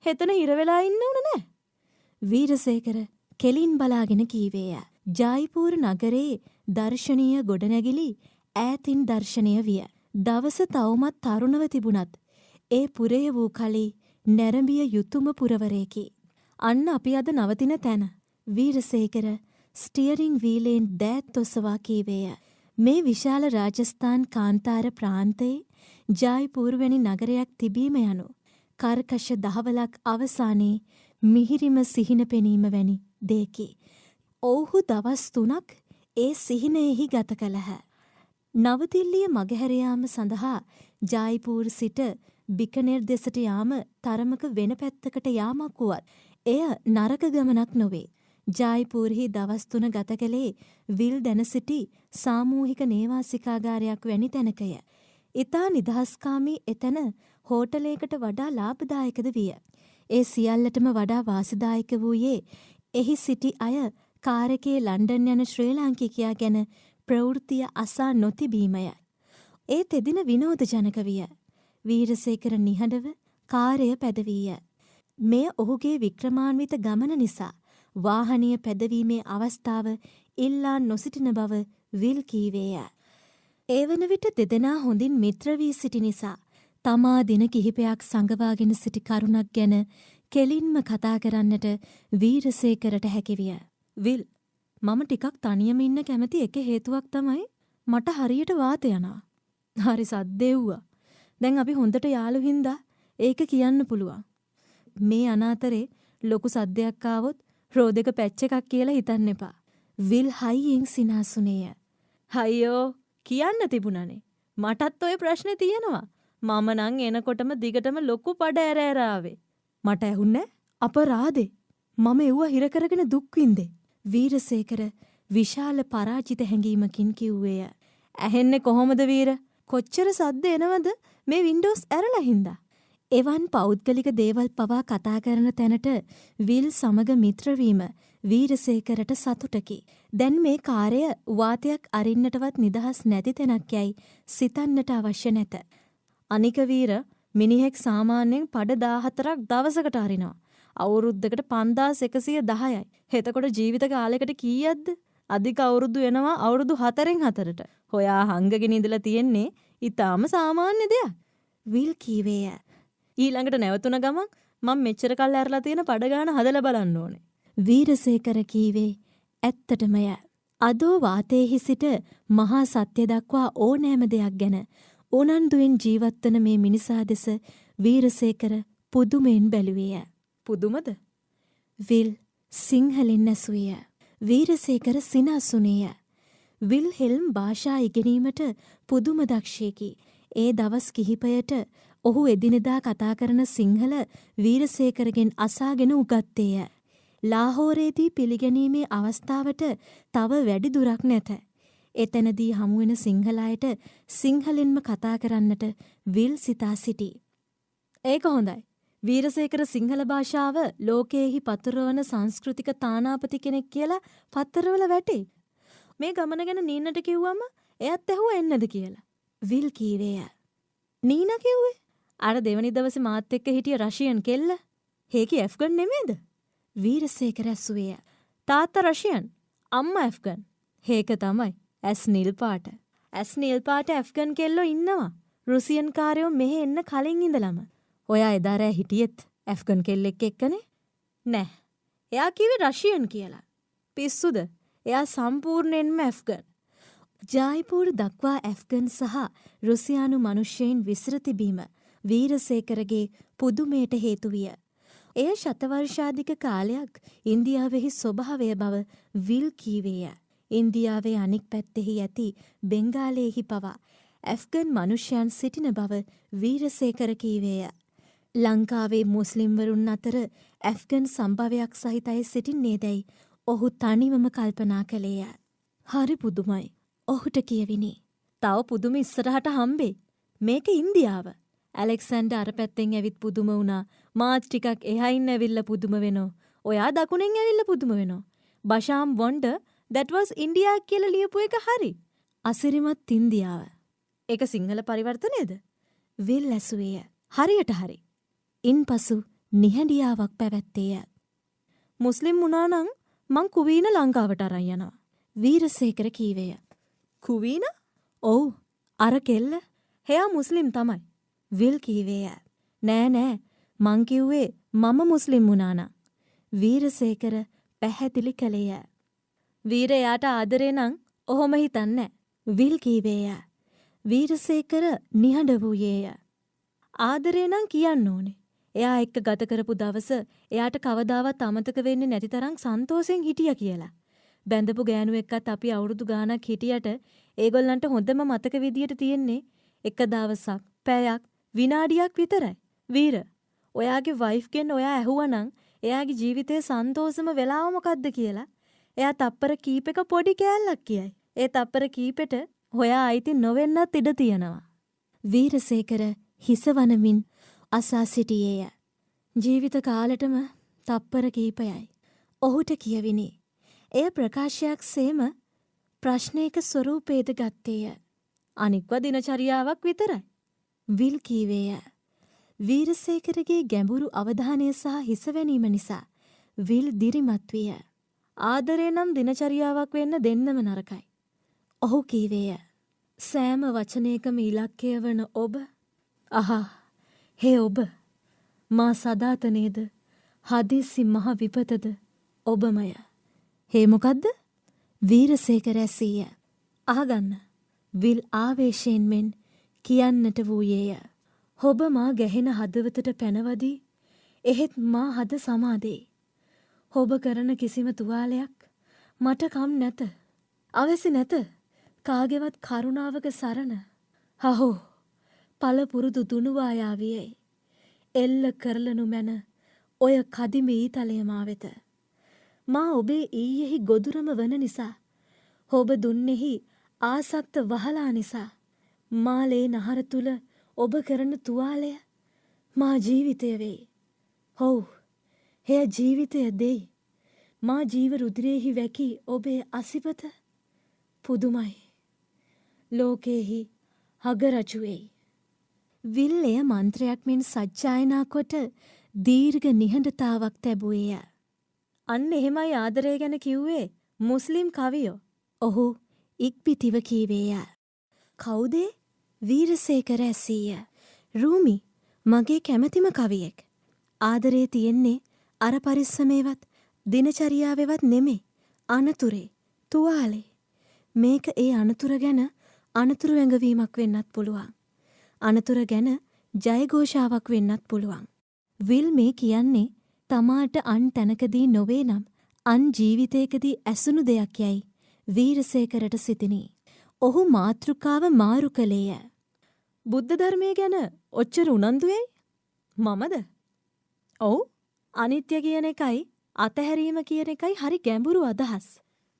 A: හෙතන හිර වෙලා ඉන්න ඕන නෑ. වීරසේකර කෙලින් බලාගෙන කීවේය. ජයිපුර නගරේ දර්ශනීය ගොඩනැගිලි ඈතින් දර්ශනීය විය. දවස තවමත් තරුණව තිබුණත් ඒ පුරය වූ කලී නැරඹිය යුතුයම පුරවරේකි. අන්න අපි අද නවතින තැන. වීරසේකර ස්ටියරිං වීලෙන් දෑත් ඔසවා කීවේය. මේ විශාල රාජස්ථාන් කාන්තාර ප්‍රාන්තයේ ජයිපුර වැනි නගරයක් තිබීම යනු කර්කශ දහවලක් අවසානයේ මිහිරිම සිහින පෙනීම වැනි දෙකි. ඔවුහු දවස් 3ක් ඒ සිහිනයෙහි ගත කළහ. නවදිල්ලිය මගහැර යාම සඳහා ජයිපුර සිට බිකනෙර් දෙසට යාම තරමක වෙන පැත්තකට යාමක් වුවත් එය නරක ගමනක් නොවේ. ජයිපුරෙහි දවස් 3 ගත කළේ විල් දැන සිටි සාමූහික නේවාසිකාගාරයක් වැනි තැනකය. ඉතා නිදහස්කාමී එතැන හෝටලයකට වඩා ලාභදායකද විය. ඒ සියල්ලටම වඩා වාසිදායක වූයේ එහි සිටි අය කාරකේ ලන්ඩන් යන ශ්‍රී ලාංකිකයා ගැන ප්‍රවෘත්තිය අසා නොතිබීමය. ඒ තෙදින විනෝදජනක විය. වීරසේකර නිහඬව කාර්ය පැදවීය. මෙය ඔහුගේ වික්‍රමාන්විත ගමන නිසා වාහනීය පැදවීමේ අවස්ථාව ඉල්ලා නොසිටින බව විල් කීවේය. ඒ වන විට දෙදෙනා හොඳින් මිත්‍ර වී සිටි නිසා තමා දින කිහිපයක් සංගවාගෙන සිටි කරුණක් ගැන කෙලින්ම කතා කරන්නට වීරසේකරට හැකිවිය. විල්, මම ටිකක් තනියම ඉන්න කැමති එක හේතුවක් තමයි මට හරියට වාත යනවා. හරි සද්දෙව්වා. දැන් අපි හොඳට යාළු හින්දා ඒක කියන්න පුළුවන්. මේ අනාතරේ ලොකු සද්දයක් ආවොත් රෝදක පැච් එකක් කියලා හිතන්න එපා. විල් හයියෙන් සිනාසුනේය. හයියෝ කියන්න තිබුණනේ. මටත් ඔය ප්‍රශ්නේ තියෙනවා. මම නම් එනකොටම දිගටම ලොකු පඩ ඇර ආවේ. මට ඇහුන්නේ අපරාදේ. මම එව්ව හිර කරගෙන දුක් විඳේ. වීරසේකර විශාල පරාජිත හැඟීමකින් කිව්වේය. ඇහෙන්නේ කොහොමද වීර? කොච්චර සද්ද එනවද මේ වින්ඩෝස් ඇරලා හින්දා? එවන් පෞද්ගලික දේවල් පවා කතා කරන තැනට විල් සමග මිත්‍රවීම වීරසේකරට සතුටකි. දැන් මේ කාර්ය වාතයක් අරින්නටවත් නිදහස් නැති තැනක් යයි සිතන්නට අවශ්‍ය නැත. අනික වීර, මිනිහෙක් සාමාන්‍යයෙන් පඩ 14ක් දවසකට අරිනවා. අවුරුද්දකට 5110යි. එතකොට ජීවිත කාලයකට කීයක්ද? අධික අවුරුදු වෙනවා අවුරුදු 4න් 4ට. හොයා හංගගෙන ඉඳලා තියෙන්නේ ඊටාම සාමාන්‍ය දෙයක්. විල් කීවේය. ඊළඟට නැවතුන ගමන් මම මෙච්චර කල් ඇරලා තියෙන පඩ ගාන හදලා බලන්න ඕනේ. වීරසේකර කීවේ ඇත්තටමය. අදෝ වාතයේහි සිට මහා සත්‍ය දක්වා ඕනෑම දෙයක් ගැන උනන්දුවෙන් ජීවත් වන මේ මිනිසා දෙස වීරසේකර පුදුමෙන් බැලුවේය. පුදුමද? විල් සිංහලෙන් ඇසුවිය. වීරසේකර සිනාසුනේය. විල්හෙල්ම් භාෂා ඉගෙනීමට පුදුම දක්ෂයෙකි. ඒ දවස් කිහිපයට ඔහු එදිනෙදා කතා කරන සිංහල වීරසේකරගෙන් අසාගෙන උගත්තේය. ලාහෝරේදී පිළිගැනීමේ අවස්ථාවට තව වැඩි දුරක් නැත. එතැනදී හමුවෙන සිංහල අයට සිංහලෙන්ම කතා කරන්නට විල් සිතා සිටි. ඒක හොඳයි. වීරසේකර සිංහල භාෂාව ලෝකයේහි පතුරවන සංස්කෘතික තානාපති කෙනෙක් කියලා පත්තරවල වැටේ. මේ ගමන ගැන නීනට කිව්වම එයත් ඇහුවා එන්නද කියලා. විල් කීවේය. නීනා කිව්වේ? අර දෙවනි දවසේ මාත් එක්ක හිටිය රෂියන් කෙල්ල. හේකි ඇෆ්ගන් නෙමේද? වීරසේකර ඇසුවේය. තාත්තා රෂියන්, අම්මා ඇෆ්ගන්. හේක තමයි. ඇස් නිල් පාට. ඇස් නිල් පාට ඇෆ්ගන් කෙල්ලෝ ඉන්නවා. රුසියන් කාරයෝ මෙහෙ එන්න කලින් ඉඳලම. ඔයා එදා රෑ හිටියෙත් ඇෆ්ගන් කෙල්ලෙක් එක්කනේ? නෑ. එයා කිව්වේ රෂියන් කියලා. පිස්සුද? එයා සම්පූර්ණයෙන්ම ඇෆ්ගන්. ජායිපූර් දක්වා ඇෆ්ගන් සහ රුසියානු මනුෂ්‍යයින් විසිර තිබීම වීරසේකරගේ පුදුමයට හේතු විය. එය ශතවර්ෂාධික කාලයක් ඉන්දියාවෙහි ස්වභාවය බව විල් කීවේය. ඉන්දියාවේ අනික් පැත්තෙහි ඇති බෙන්ගාලයේහි පවා ඇෆ්ගන් මනුෂ්‍යයන් සිටින බව වීරසේකර කීවේය. ලංකාවේ මුස්ලිම්වරුන් අතර ඇෆ්ගන් සම්භවයක් සහිත අය සිටින්නේදැයි ඔහු තනිවම කල්පනා කළේය. හරි පුදුමයි. ඔහුට කියවිනි. තව පුදුම ඉස්සරහට හම්බේ. මේක ඉන්දියාව. ඇලෙක්සැන්ඩර් අර පැත්තෙන් ඇවිත් පුදුම වුණා. මාත් ටිකක් එහයින් ඇවිල්ලා පුදුම වෙනෝ. ඔයා දකුණෙන් ඇවිල්ලා පුදුම වෙනෝ. Basham wonder that was India කියලා ලියපු එක හරි. අසිරිමත් ඉන්දියාව. ඒක සිංහල පරිවර්තනයේද? විල් ඇසුවේය. හරියට හරි. ඉන්පසු නිහඬියාවක් පැවැත්තේය. මුස්ලිම් වුණා නම් මං කුවීන ලංකාවට අරන් යනවා. වීරසේකර කීවේය. කුවීන? ඔව්. අර කෙල්ල. එයා මුස්ලිම් තමයි. විල් කීවේය. නෑ නෑ. මං කිව්වේ මම මුස්ලිම් වුණා නම්. වීරසේකර පැහැදිලි කළේය. වීරයාට ආදරේ නම් ඔහොම හිතන්නේ. විල් කීවේය. වීරසේකර නිහඬ වූයේය. ආදරේ නම් කියන්න ඕනේ. එයා එක්ක ගත කරපු දවස එයාට කවදාවත් අමතක වෙන්නේ නැති තරම් සන්තෝෂෙන් හිටියා කියලා. බැඳපු ගෑනු එක්කත් අපි අවුරුදු ගාණක් හිටියට ඒගොල්ලන්ට හොඳම මතක විදියට තියෙන්නේ එක දවසක්, පැයක්, විනාඩියක් විතරයි. වීර, ඔයාගේ වයිෆ්ගෙන් ඔයා ඇහුවනම් එයාගේ ජීවිතයේ සන්තෝෂම වෙලාව මොකද්ද කියලා එයා තප්පර කීපයක පොඩි කෑල්ලක් කියයි. ඒ තප්පර කීපෙට හොයා අයිති නොවෙන්නත් ඉඩ තියෙනවා. වීරසේකර හිස වනමින් අසා සිටියේය. ජීවිත කාලෙටම තප්පර කීපයයි. ඔහුට කියවිනි. එය ප්‍රකාශයක් සේම ප්‍රශ්නයක ස්වරූපේද ගත්තේය. අනික්ව දිනචරියාවක් විතරයි. විල් කීවේය. වීරසේකරගේ ගැඹුරු අවධානය සහ හිසවැනීම නිසා විල් දිරිමත් විය. ආදරේ නම් දිනචරියාවක් වෙන්න දෙන්නම නරකයි. ඔහු කීවේය. සෑම වචනයකම ඉලක්කය වන ඔබ. අහා, හේ ඔබ. මා සදාතනේද හදිසි මහ විපතද ඔබමය. හේ මොකද්ද? වීරසේකර ඇසීය. අහගන්න. විල් ආවේශයෙන් මෙන් කියන්නට වූයේය. ඔබ මා ගැහෙන හදවතට පැනවදී. එහෙත් මා හද සමාදේ. ඔබ කරන කිසිම තුවාලයක් මට කම් නැත. අවැසි නැත. කාගේවත් කරුණාවක සරණ. අහෝ, පළපුරුදු දුනුවායාවියයි. එල්ල කරලනු මැන ඔය කදිම ඊතලය මා වෙත. මා ඔබේ ඊයෙහි ගොදුරම වන නිසා. ඔබ දුන්නෙහි ආසක්ත වහලා නිසා. මාලේ නහර තුල ඔබ කරන තුවාලය මා ජීවිතය වෙයි. ඔව්, එය ජීවිතය දෙයි. මා ජීව රුධිරයෙහි වැකි ඔබේ අසිපත පුදුමයි. ලෝකෙහි අගරජු වෙයි. විල්ලය මන්ත්‍රයක් මෙන් සජ්ජායනා කොට දීර්ඝ නිහඬතාවක් තැබුවේය. අන්න එහෙමයි ආදරය ගැන කිව්වේ මුස්ලිම් කවියෝ. ඔහු ඉක්බිතිව කීවේය. කවුදේ? වීරසේකර ඇසීය. රූමි, මගේ කැමැතිම කවියෙක්. ආදරේ තියෙන්නේ අර පරිස්සමේවත් දිනචරියාවෙවත් නෙමේ. අනතුරේ, තුවාලේ. මේක ඒ අනතුර ගැන අනතුරු ඇඟවීමක් වෙන්නත් පුළුවන්. අනතුර ගැන ජයഘോഷාවක් වෙන්නත් පුළුවන්. විල් මේ කියන්නේ තමාට අන් තැනකදී නොවේ නම් අන් ජීවිතයකදී ඇසුණු දෙයක් යයි වීරසේකරට සිතිනි. ඔහු මාතෘකාව මාරු කළේය. බුද්ධ ධර්මය ගැන ඔච්චර උනන්දුවයි? මමද? ඔව්. අනිත්‍ය කියන එකයි අතහැරීම කියන එකයි හරි ගැඹුරු අදහස්.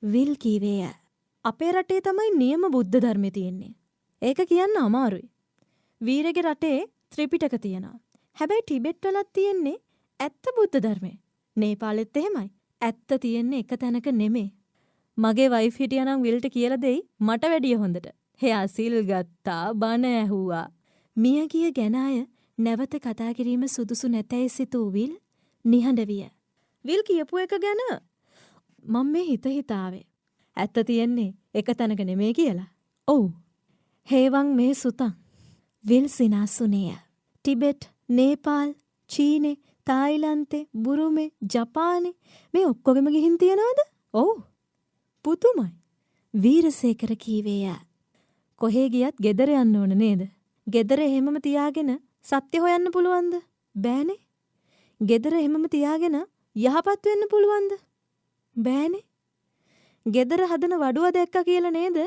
A: විල් කීවේය. අපේ රටේ තමයි නියම බුද්ධ ධර්මය තියෙන්නේ. ඒක කියන්න අමාරුයි. වීරගේ රටේ ත්‍රිපිටක තියෙනවා. හැබැයි ටිබෙට් වලත් තියෙන්නේ ඇත්ත බුද්ධ ධර්මය. නේපාලෙත් එහෙමයි. ඇත්ත තියෙන්නේ එක තැනක නෙමේ. මගේ වයිෆ් හිටියානම් විල්ට කියලා දෙයි මට වැඩිය හොඳට. එයා සිල් ගත්තා, බණ ඇහුවා. මිය ගිය ගැන අය නැවත කතා කිරීම සුදුසු නැතැයි සිතූ විල් නිහඬ විය. විල් කියපු එක ගැන මම මේ හිතාවේ. ඇත්ත තියෙන්නේ එක තැනක නෙමේ කියලා. ඔව්. හේවන් මේ සුතං. විල් සිනාසුනේය. ටිබෙට්, නේපාල්, චීනේ, තායිලන්තේ, බුරුමේ, ජපානේ මේ ඔක්කොගෙම ගිහින් තියනවද? ඔව්. පුදුමයි. වීරසේකර කීවේය. කොහේ ගියත් ගෙදර යන්න ඕන නේද? ගෙදර එහෙමම තියාගෙන සත්‍ය හොයන්න පුළුවන්ද? බෑනේ. ගෙදර එහෙමම තියාගෙන යහපත් වෙන්න පුළුවන්ද? බෑනේ. ගෙදර හදන වඩුව දැක්කා කියලා නේද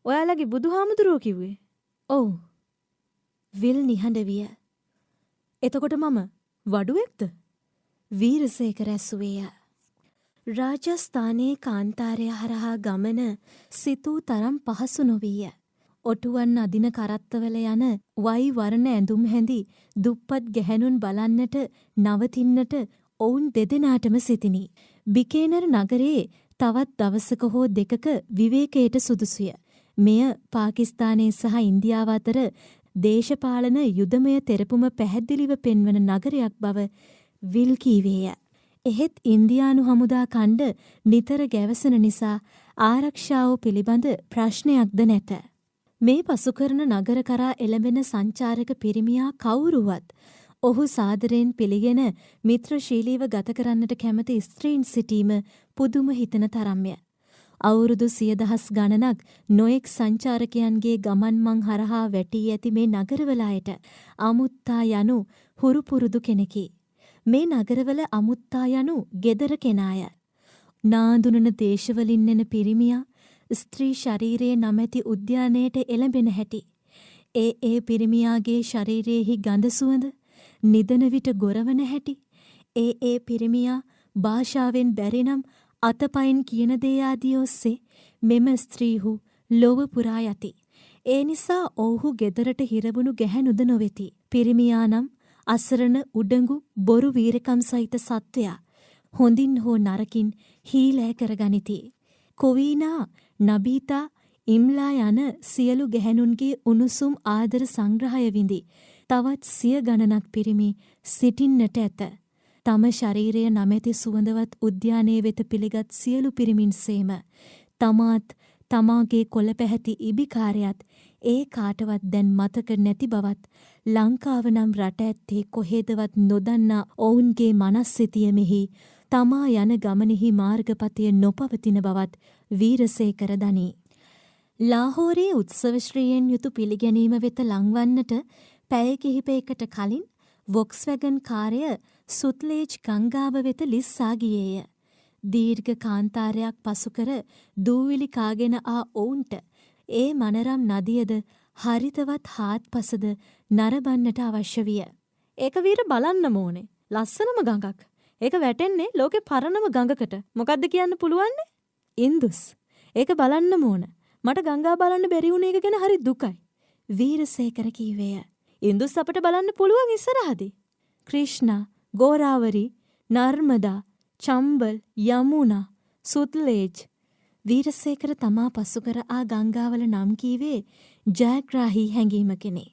A: ඔයාලගේ බුදුහාමුදුරුවෝ කිව්වේ? ඔව්. විල් නිහඬ විය. එතකොට මම වඩුවෙක්ද? වීරසේකර ඇසුවේය. රාජස්ථානයේ කාන්තාරය හරහා ගමන සිතූ තරම් පහසු නොවීය. ඔටුවන් අදින කරත්තවල යන වයි වර්ණ ඇඳුම් හැඳි දුප්පත් ගැහැණුන් බලන්නට නවතින්නට ඔවුන් දෙදෙනාටම සිතිනි. බිකේනර් නගරයේ තවත් දවසක හෝ දෙකක විවේකයට සුදුසුය. මෙය පාකිස්තානයේ සහ ඉන්දියාව අතර දේශපාලන යුදමය තෙරපුම පැහැදිලිව පෙන්වන නගරයක් බව විල් කීවේය. එහෙත් ඉන්දියානු හමුදා කණ්ඩ නිතර ගැවසෙන නිසා ආරක්ෂාව පිළිබඳ ප්‍රශ්නයක්ද නැත. මේ පසුකරන නගර කරා එළඹෙන සංචාරක පිරිමියා කවුරුවත් ඔහු සාදරයෙන් පිළිගෙන මිත්‍රශීලීව ගත කරන්නට කැමති ස්ත්‍රීන් සිටීම පුදුම හිතන තරම්ය. අවුරුදු 100,000 ගණනක් නොඑක් සංචාරකයන්ගේ ගමන් මං හරහා වැටී ඇති මේ නගරවල අයට අමුත්තා යනු හුරු පුරුදු කෙනෙකි. මේ නගරවල අමුත්තා යනු ගෙදර කෙනාය. නාඳුනන දේශවලින් එන පිරිමියා ස්ත්‍රී ශරීරයේ නැමැති උද්‍යානයට එළඹෙන හැටි. ඒ පිරිමියාගේ ශරීරයේහි ගඳ සුවඳ නිදන විට ගොරවන හැටි. ඒ පිරිමියා භාෂාවෙන් බැරිනම් අතපයින් කියන දේ ආදී ඔස්සේ මෙම ස්ත්‍රීහු ලොව පුරා යති. ඒ නිසා ඔවුහු ගෙදරට හිරවුණු ගැහැණුද නොවෙති. පිරිමියා නම් අසරණ උඩඟු බොරු වීරකම් සහිත සත්වයා හොඳින් හෝ නරකින් හීලෑ කරගනිති. කොවීනා, නබීතා, ඉම්ලා යන සියලු ගැහැණුන්ගේ උණුසුම් ආදර සංග්‍රහය විඳි තවත් 100 ගණනක් පිරිමි සිටින්නට ඇත. තම ශරීරය නැමැති සුවඳවත් උද්‍යානයේ වෙත පිළිගත් සියලු පිරිමින් සේම තමාත් තමාගේ කොළ පැහැති ඉබිකාරයත් ඒ කාටවත් දැන් මතක නැති බවත් ලංකාව නම් රට ඇත්තේ කොහෙදවත් නොදන්නා ඔවුන්ගේ මනස්සිතියමෙහි තමා යන ගමනෙහි මාර්ගපතය නොපවතින බවත් වීරසේකර දනී. ලාහෝරයේ උත්සව ශ්‍රීයෙන් යුතු පිළිගැනීම වෙත ලංවන්නට පැය කිහිපයකට කලින් වොක්ස්වැගන් කාරය සුත්ලේජ් ගංගාව වෙත ලිස්සා ගියේය. දීර්ඝ කාන්තාරයක් පසුකර දූවිලි කාගෙන ආ ඔවුන්ට ඒ මනරම් නදියද හරිතවත් හාත්පසද නරඹන්නට අවශ්‍ය විය. ඒක වීර බලන්නම ඕනේ. ලස්සනම ගඟක්. ඒක වැටෙන්නේ ලෝකේ පරණම ගඟකට. මොකද්ද කියන්න පුළුවන්නේ? ඉන්දුස්. ඒක බලන්නම ඕන. මට ගංගා බලන්න බැරි වුණ එක ගැන හරි දුකයි. වීරසේකර කීවේය. ඉන්දුස් අපට බලන්න පුළුවන් ඉස්සරහදී. ක්‍රිෂ්ණා, ගෝරාවරි, නර්මදා, චම්බල්, යමුනා, සුත්ලේජ්. වීරසේකර තමා පසුකර ආ ගංගාවල නම් කීවේ ජයග්‍රාහී හැඟීමකිනි.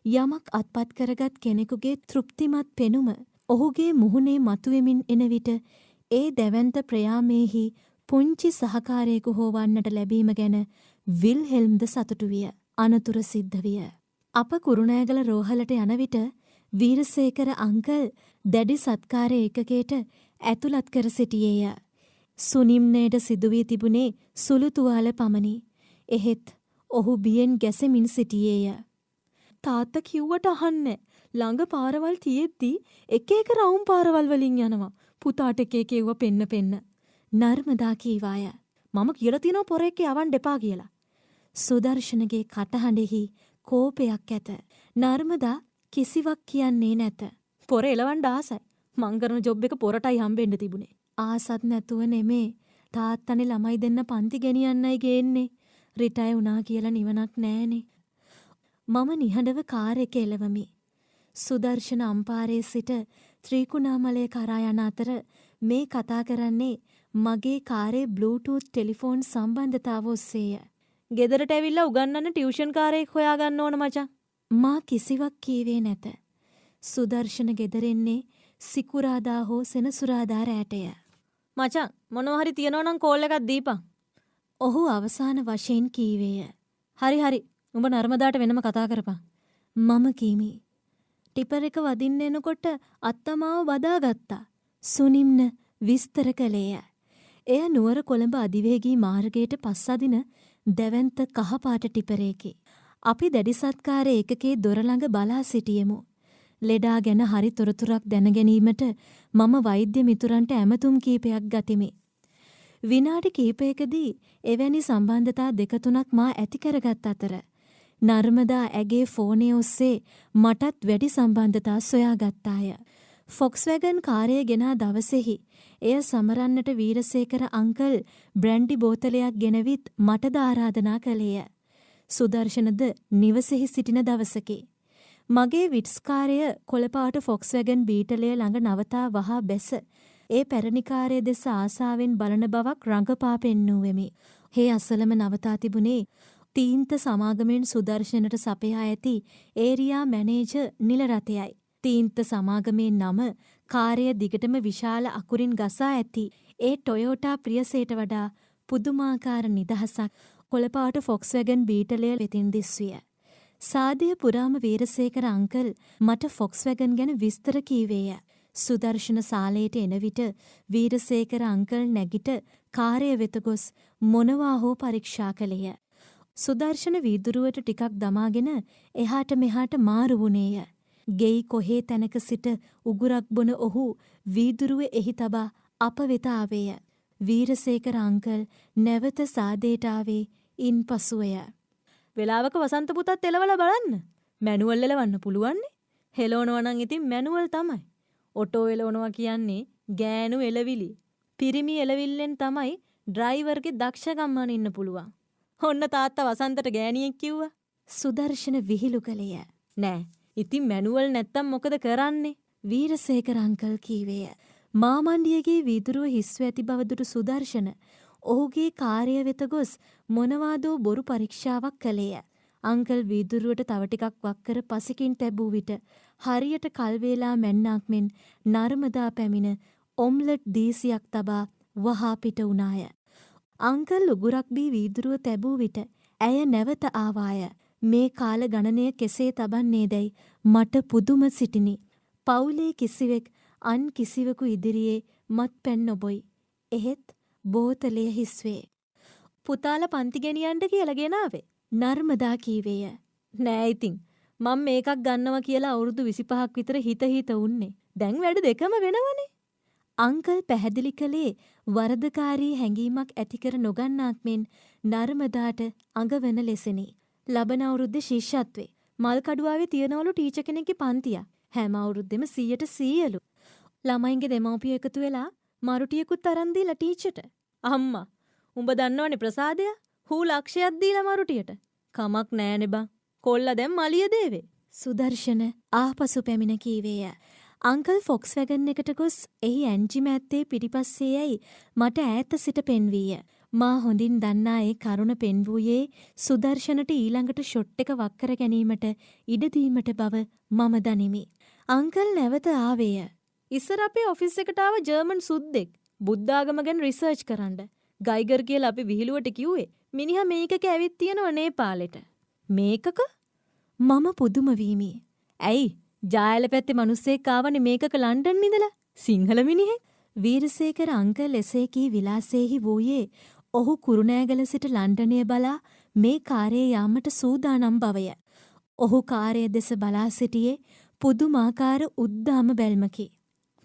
A: යමක් අත්පත් කරගත් කෙනෙකුගේ තෘප්තිමත් පෙනුම ඔහුගේ මුහුණේ මතුවෙමින් එන විට ඒ දැවැන්ත ප්‍රයාමේහි පුංචි සහකාරයෙකු හෝ වන්නට ලැබීම ගැන විල්හෙල්ම්ද සතුටු විය. අනතුර සිද්ධ විය. අප කුරුණෑගල රෝහලට යන විට වීරසේකර අංකල් දැඩි සත්කාර ඒකකයට ඇතුළත් කර සිටියේය. සුනිම්නයට සිදුවී තිබුණේ සුළු තුවාල පමණි. එහෙත් ඔහු බියෙන් ගැසෙමින් සිටියේය. තාත්තා කිව්වට අහන්නේ ළඟ පාරවල් තියෙද්දි එක එක රවුම් පාරවල් වලින් යනවා. පුතාට එක එක ඒවා පෙන්න. නර්මදා කීවාය. මම කියලා තියනවා පොරේක යවන්න එපා කියලා. සුදර්ශනගේ කටහඬෙහි කෝපයක් ඇත. නර්මදා කිසිවක් කියන්නේ නැත. පොර එලවන්න ආසයි. මං කරන ජොබ් එක පොරටයි හම්බෙන්න තිබුණේ. ආසත් නැතුව නෙමේ. තාත්තනේ ළමයි දෙන්න පන්ති ගෙනියන්නයි ගේන්නේ. රිටයර් වුණා කියලා නිවනක් නෑනේ. මම නිහඬව කාර් එක එලවමි. සුදර්ශන අම්පාරයේ සිට ත්‍රිකුණාමලය කරා යන අතර මේ කතා කරන්නේ මගේ කාරේ බ්ලූටූත් ටෙලිෆෝන් සම්බන්ධතාව ඔස්සේය. ගෙදරට ඇවිල්ලා උගන්වන්න ටියුෂන් කාරයෙක් හොයාගන්න ඕන මචං. මා කිසිවක් කීවේ නැත. සුදර්ශන ගෙදරෙන්නේ සිකුරාදා හෝ සෙනසුරාදා රැටය. මචං මොනවා හරි තියනවා නම් කෝල් එකක් දීපන්. ඔහු අවසාන වශයෙන් කීවේය. හරි. උඹ නර්මදාට වෙනම කතා කරපන්. මම කීමි. ටිපර් එක වදින්න එනකොට අත්තමාව බදාගත්තා. සුනිම්න විස්තර කළේය. එය නුවර කොළඹ අධිවේගී මාර්ගයට පස්සදින දැවැන්ත කහපාට ටිපරේකි. අපි දැඩි සත්කාර ඒකකේ දොර ළඟ බලා සිටියෙමු. ලෙඩා ගැන හරි තොරතුරක් දැනගැනීමට මම වෛද්‍ය මිතුරන්ට ඇමතුම් කීපයක් ගතිමි. විනාඩි කීපයකදී එවැනි සම්බන්ධතා දෙක තුනක් මා ඇති කරගත් අතර නර්මදා ඇගේ ෆෝනය ඔස්සේ මටත් වැඩි සම්බන්ධතා සොයාගත්තාය. ෆොක්ස්වැගන් කාරය ගෙනා දවසෙහි එය සමරන්නට වීරසේකර අංකල් බ්‍රැන්ඩි බෝතලයක් ගෙනවිත් මටද ආරාධනා කළේය. සුදර්ශනද නිවසෙහි සිටින දවසකි. මගේ විට්ස්කාරය කොළපාට ෆොක්ස්වැගන් බීටලය ළඟ නවතා වහා බැස ඒ පැරණිකාරය දෙස ආසාවෙන් බලන බවක් රඟපා පෙන්නුවෙමි. හේ අසලම නවතා තිබුණේ තීන්ත සමාගමෙන් සුදර්ශනට සපයා ඇති ඒරියා මැනේජර් නිල රථයයි. තීන්ත සමාගමේ නම කාර්ය දිගටම විශාල අකුරින් ගසා ඇති ඒ ටොයෝටා ප්‍රියසයට වඩා පුදුමාකාර නිදහසක් කොළපාට ෆොක්ස්වැගන් බීටලය වෙතින් දිස්විය. සාදය පුරාම වීරසේකර අංකල් මට ෆොක්ස්වැගන් ගැන විස්තර කීවේය. සුදර්ශන සාලයට එන විට වීරසේකර අංකල් නැගිට කාර්ය වෙත ගොස් මොනවා හෝ පරීක්ෂා කළේය. සුදර්ශන වීදුරුවට ටිකක් දමාගෙන එහාට මෙහාට මාරු වුණේය. ගෙයි කොහේ තැනක සිට උගුරක් බොන ඔහු වීදුරුව එහි තබා අප වෙත ආවේය. වීරසේකර අංකල් නැවත සාදයට ආවේ ඉන් පසුවය. වෙලාවක වසන්ත පුතත් එලවලා බලන්න. මැනුවල් එලවන්න පුළුවන්නේ. හෙලවනවා නම් ඉතින් මැනුවල් තමයි. ඔටෝ එලවනවා කියන්නේ ගෑනු එලවිලි. පිරිමි එලවිල්ලෙන් තමයි ඩ්‍රයිවර්ගේ දක්ෂකම් අනින්න පුළුවන්. ඔන්න තාත්තා වසන්තට ගෑණියෙක් කිව්වා. සුදර්ශන විහිළු කළේය. නෑ. ඉතින් මැනුවල් නැත්තම් මොකද කරන්නේ? වීරසේකර අංකල් කීවේය. මාමණ්ඩියගේ වීදුරුව හිස්ව ඇති බව දුටු සුදර්ශන ඔහුගේ කාර්ය වෙත ගොස් මොනවාදෝ බොරු පරීක්ෂාවක් කළේය. අංකල් වීදුරුවට තව ටිකක් වක්කර පසකින් තැබූ විට හරියට කල්වේලා මැන්නක් මෙන් නර්මදා පැමිණ ඔම්ලට් දීසියක් තබා වහා පිට වුණාය. අංකල් උගුරක් බී වීදුරුව තැබූ විට ඇය නැවත ආවාය. මේ කාල ගණනය කෙසේ තබන්නේදැයි මට පුදුම සිටිනි. පවුලේ කිසිවෙක් අන් කිසිවෙකු ඉදිරියේ මත් පැන් නොබොයි. එහෙත් බෝතලය හිස්වේ. පුතාල පන්ති ගෙනියන්ට කියලා ගෙනාවේ. නර්මදා කීවේය. නෑ ඉතින් මම මේකක් ගන්නවා කියලා අවුරුදු 25ක් විතර හිත උන්නේ. දැන් වැඩ දෙකම වෙනවනේ. අංකල් පැහැදිලි කළේ වරදකාරී හැඟීමක් ඇති කර නොගන්නාක් මෙන් නර්මදාට අඟවන ලෙසනි. ලබන අවුරුද්දේ ශිෂ්‍යත්වේ මල් කඩුවාවේ තියනවලු ටීචර් කෙනෙක්ගේ පන්තියක්. හැම අවුරුද්දෙම 100%ලු. ළමයින්ගේ දෙමව්පියෝ එකතු වෙලා මරුටියකුත් අරන් දීලා ටීචර්ට. අම්මා උඹ දන්නවනේ ප්‍රසාදය? හූ ලක්ෂයක් දීලා මරුටියට. කමක් නෑනේ බං. කොල්ලා දැන් මලිය දේවේ. සුදර්ශන ආපසු පැමිණ කීවේය. අංකල් ෆොක්ස්වැගන් එකට ගොස් එහි ඇන්ජි මැත්තේ පිටිපස්සේ යයි මට ඈත සිට පෙන්වීය. මා හොඳින් දන්නා ඒ කරුණ පෙන්වූයේ සුදර්ශනට ඊළඟට ෂොට් එක වක්කර ගැනීමට ඉඩ දීමට බව මම දනිමි. අංකල් නැවත ආවේය. ඉස්සර අපේ ඔෆිස් එකට ආව ජර්මන් සුද්දෙක් බුද්ධාගම ගැන රිසර්ච් කරන්න. ගයිගර් කියලා අපි විහිළුවට කිව්වේ මිනිහා මේකක ඇවිත් තියෙනව නේපාලෙට. මේකක? මම පුදුම වීමි. ඇයි? ජායල පැත්තේ මිනිස්සෙක් ආවනේ මේකක ලන්ඩන් ඉඳලා. සිංහල මිනිහෙක්. වීරසේකර අංකල් එසේ කී විලාසෙහි වූයේ ඔහු කුරුණෑගල සිට ලන්ඩනය බලා මේ කාර්යය යාමට සූදානම් බවය. ඔහු කාර්යය දෙස බලා සිටියේ පුදුමාකාර උද්දාම බැල්මකි.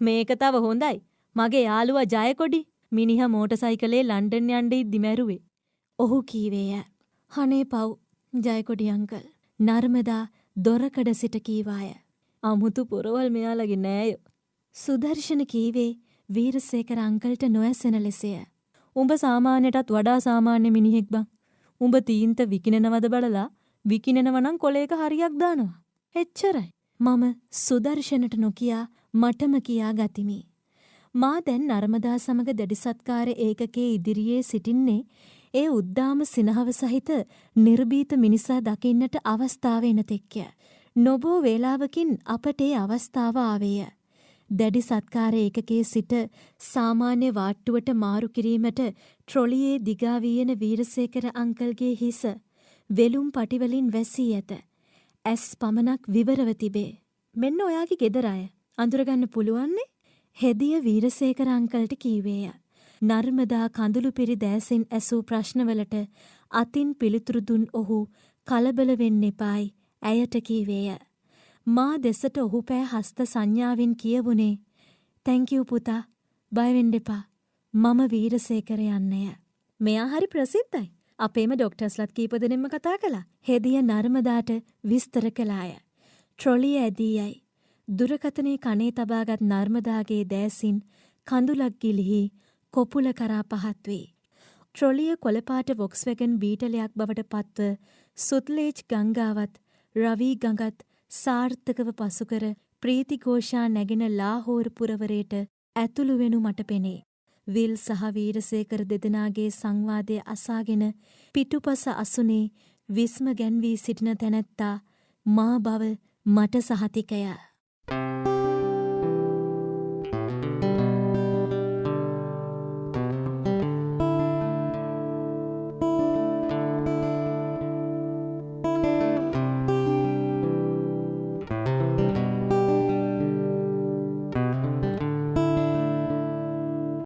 A: මේක තව හොඳයි. මගේ යාළුවා ජයකොඩි මිනිහා මෝටරසයිකලේ ලන්ඩන් යන්න ඉද්දි මැරුවේ. ඔහු කීවේය. අනේ පව් ජයකොඩි අංකල්. නර්මදා දොරකඩ සිට කීවාය. අමුතු පොරවල් මෙයාලගේ නෑයෝ. සුදර්ශන කීවේ වීරසේකර අංකල්ට නොඇසෙන ලෙසය. උඹ සාමාන්‍යයටත් වඩා සාමාන්‍ය මිනිහෙක් බං. උඹ තීන්ත විකිනනවද බලලා විකිනනව නම් කොලේක හරියක් දානවා. එච්චරයි. මම සුදර්ශනට නොකියා මටම කියා ගතිමි. මා දැන් නර්මදා සමග දැඩි සත්කාර ඒකකයේ ඉදිරියේ සිටින්නේ ඒ උද්දාම සිනහව සහිත නිර්භීත මිනිසා දකින්නට අවස්ථාව එන තෙක්ය. නොබෝ වේලාවකින් අපට ඒ අවස්ථාව ආවේය. දැඩි සත්කාර ඒකකයේ සිට සාමාන්‍ය වාට්ටුවට මාරු කිරීමට ට්‍රොලියේ දිගා වියන වීරසේකර අංකල්ගේ හිස වෙලුම් පටිවලින් වැසී ඇත. ඇස් පමණක් විවරව තිබේ. මෙන්න ඔයාගේ ගෙදර අය. අඳුරගන්න පුළුවන්නේ? හෙදිය වීරසේකර අංකල්ට කීවේය. නර්මදා කඳුළු පිරි දෑසින් ඇසූ ප්‍රශ්නවලට අතින් පිළිතුරු දුන් ඔහු කලබල වෙන්න එපායි ඇයට කීවේය. මා දෙසට ඔහු පෑ හස්ත සංඥාවෙන් කියවුනේ "තැන්ක් යූ පුතා. බය වෙන්න එපා. මම වීරසේකර යන්නය." මෙයා හරි ප්‍රසිද්ධයි. අපේම ඩොක්ටර්ස්ලත් කීප දෙනෙක්ම කතා කළා. හෙදිය නර්මදාට විස්තර කළාය. ට්‍රොලිය ඇදී යයි. දුරකථනයේ කනේ තබාගත් නර්මදාගේ දෑසින් කඳුලක් ගිලිහි කොපුල කරා පහත් වේ. ට්‍රොලිය කොළපාට වොක්ස්වැගන් බීටලයක් බවට පත්ව සුත්ලේජ් ගංගාවත් රවී ගඟත් සාර්ථකව පසුකර ප්‍රීතිഘോഷා නැගෙන ලාහෝර් පුරවරයට ඇතුළු වෙනු මට පෙනේ. විල් සහ වීරසේකර දෙදෙනාගේ සංවාදය අසාගෙන පිටුපස අසුනේ විස්ම ගැන්වී සිටින තැනැත්තා මා බව මට සහතිකය.